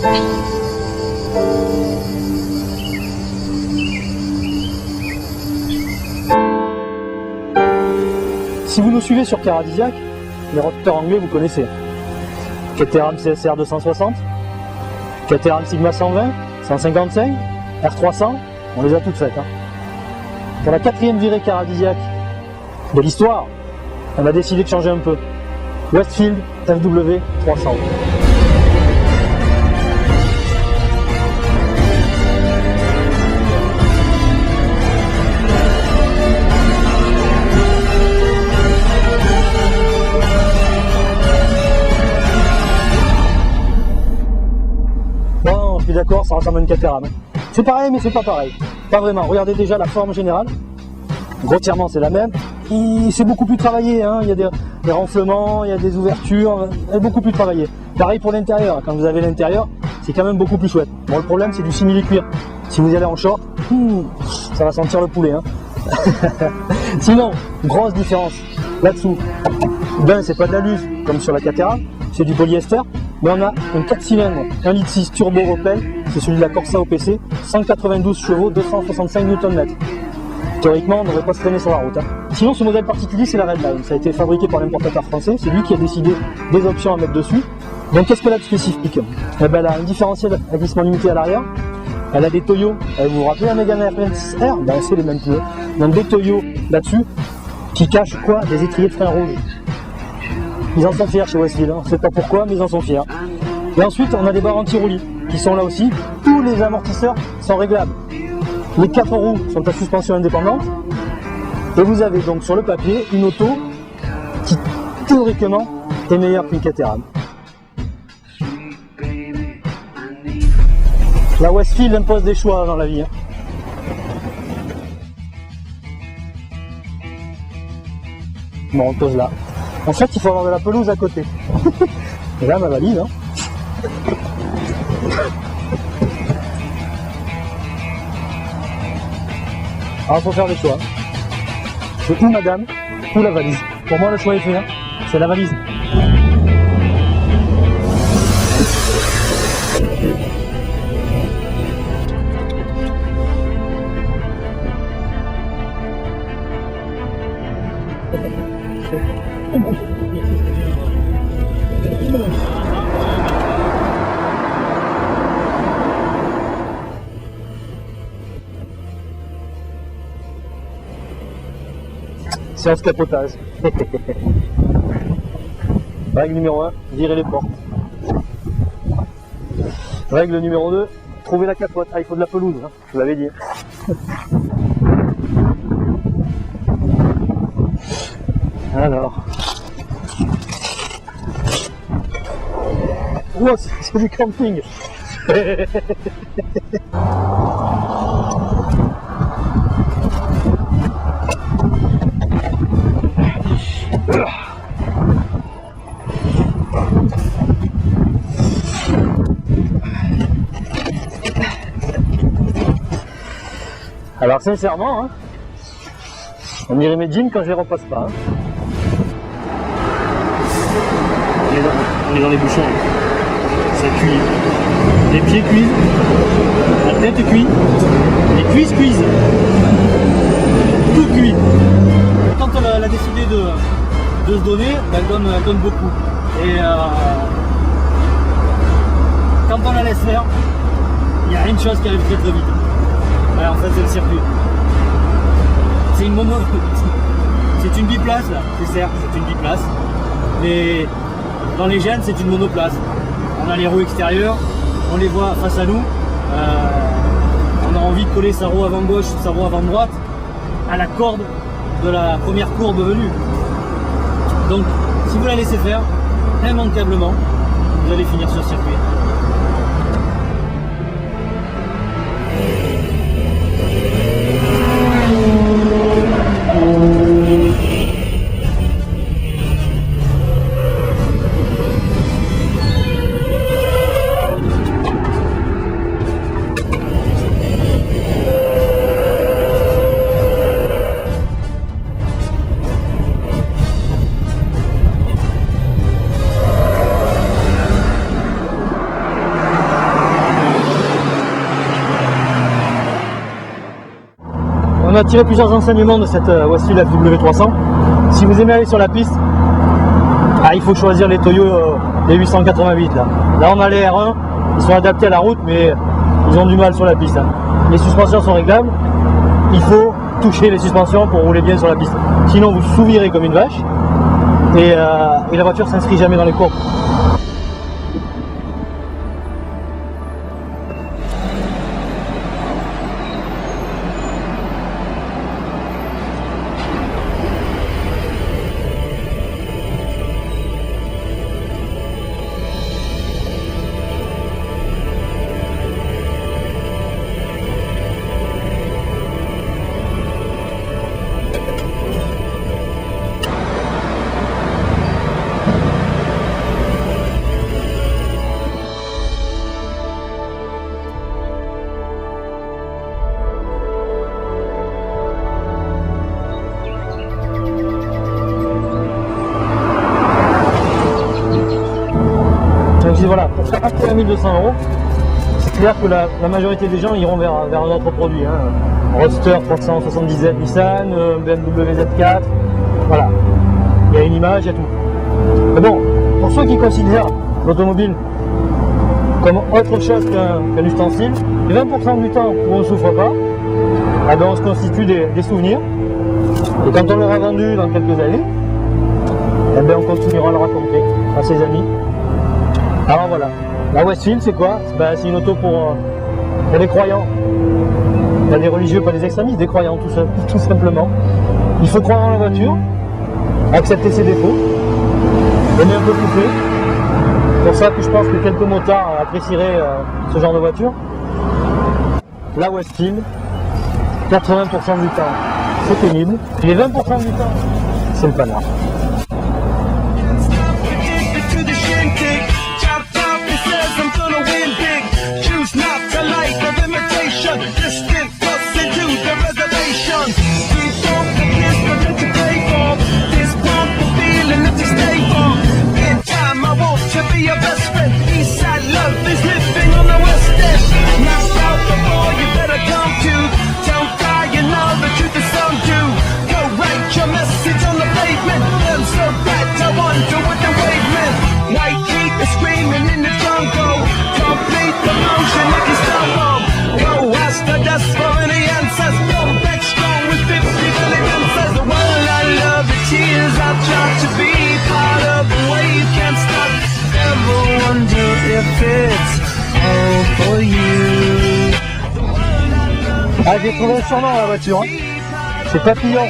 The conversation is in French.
Si vous nous suivez sur Caradisiac, les roteurs anglais vous connaissez. Caterham CSR 260, Caterham Sigma 120, 155, R300, on les a toutes faites. Pour la 4e virée Caradisiac de l'histoire, on a décidé de changer un peu. Westfield FW 300. Bon, je suis d'accord, ça ressemble à une Caterham. C'est pareil, mais c'est pas pareil. Pas vraiment. Regardez déjà la forme générale. Grossièrement, c'est la même. C'est beaucoup plus travaillé. Il y a des renflements, il y a des ouvertures. C'est beaucoup plus travaillé. Pareil pour l'intérieur. Quand vous avez l'intérieur, c'est quand même beaucoup plus chouette. Bon, le problème, c'est du simili-cuir. Si vous y allez en short, ça va sentir le poulet. Sinon, grosse différence là-dessous. Ben, c'est pas de l'alu comme sur la Caterham, c'est du polyester. Mais on a un 4 cylindres, 1,6 litre turbo Opel, c'est celui de la Corsa OPC, 192 chevaux, 265 Nm. Théoriquement, on ne devrait pas se traîner sur la route. Sinon, ce modèle particulier, c'est la Redline. Ça a été fabriqué par l'importateur français, c'est lui qui a décidé des options à mettre dessus. Donc, qu'est-ce qu'elle a de spécifique? Elle a un différentiel à glissement limité à l'arrière, elle a des Toyo, vous vous rappelez la Mégane R26R? C'est les mêmes pneus. Donc, des Toyo là-dessus, qui cachent quoi? Des étriers de frein rouges. Ils en sont fiers chez Westfield, on ne sait pas pourquoi, mais ils en sont fiers. Et ensuite, on a des barres anti-roulis qui sont là aussi. Tous les amortisseurs sont réglables. Les 4 roues sont à suspension indépendante. Et vous avez donc sur le papier une auto qui, théoriquement, est meilleure qu'une Caterham. La Westfield impose des choix dans la vie. Bon, on pose là. En fait, il faut avoir de la pelouse à côté. Et là, ma valise. Alors, il faut faire des choix. C'est ou madame, ou la valise. Pour moi, le choix est fait. C'est la valise. Séance capotage. Règle numéro 1, virer les portes. Règle numéro 2, trouver la capote. Il faut de la pelouse, je vous l'avais dit. Alors. Oh, c'est du camping. Alors sincèrement, on dirait mes jeans quand je les repasse pas. On est dans les bouchons. Ça cuit. Les pieds cuisent, la tête cuit, les cuisses cuisent. Tout cuit. Quand elle a décidé de se donner, elle donne beaucoup. Et quand on la laisse faire, il y a une chose qui arrive très très vite. Ouais, en fait, c'est le circuit. C'est une mono. C'est une biplace là, c'est certes, c'est une biplace. Mais dans les gènes, c'est une monoplace. On a les roues extérieures, on les voit face à nous. On a envie de coller sa roue avant gauche, sa roue avant droite à la corde de la première courbe venue. Donc, si vous la laissez faire, immanquablement, vous allez finir sur le circuit. on a tiré plusieurs enseignements de cette Westfield FW300. Si vous aimez aller sur la piste, il faut choisir les Toyo les 888 là. Là on a les R1, ils sont adaptés à la route mais ils ont du mal sur la piste. Hein. Les suspensions sont réglables, il faut toucher les suspensions pour rouler bien sur la piste. Sinon vous sous-virez comme une vache et la voiture s'inscrit jamais dans les courbes. Voilà, pour faire acheter à 1200 €, c'est clair que la majorité des gens iront vers un autre produit. Hein. Roadster 377 Nissan, BMW Z4, voilà. Il y a une image, il y a tout. Mais bon, pour ceux qui considèrent l'automobile comme autre chose qu'un ustensile, et 20% du temps où on ne souffre pas, eh ben on se constitue des souvenirs. Et quand on l'aura vendu dans quelques années, eh ben on continuera à le raconter à ses amis. Alors voilà, la Westfield c'est quoi? C'est une auto pour les croyants, pas des religieux, pas des extrémistes, des croyants tout simplement. Il faut croire en la voiture, accepter ses défauts, aimer un peu couper. C'est pour ça que je pense que quelques motards apprécieraient ce genre de voiture. La Westfield, 80% du temps c'est pénible, et les 20% du temps c'est le panard. Ah, j'ai trouvé un surnom à la voiture, hein. C'est Papillon.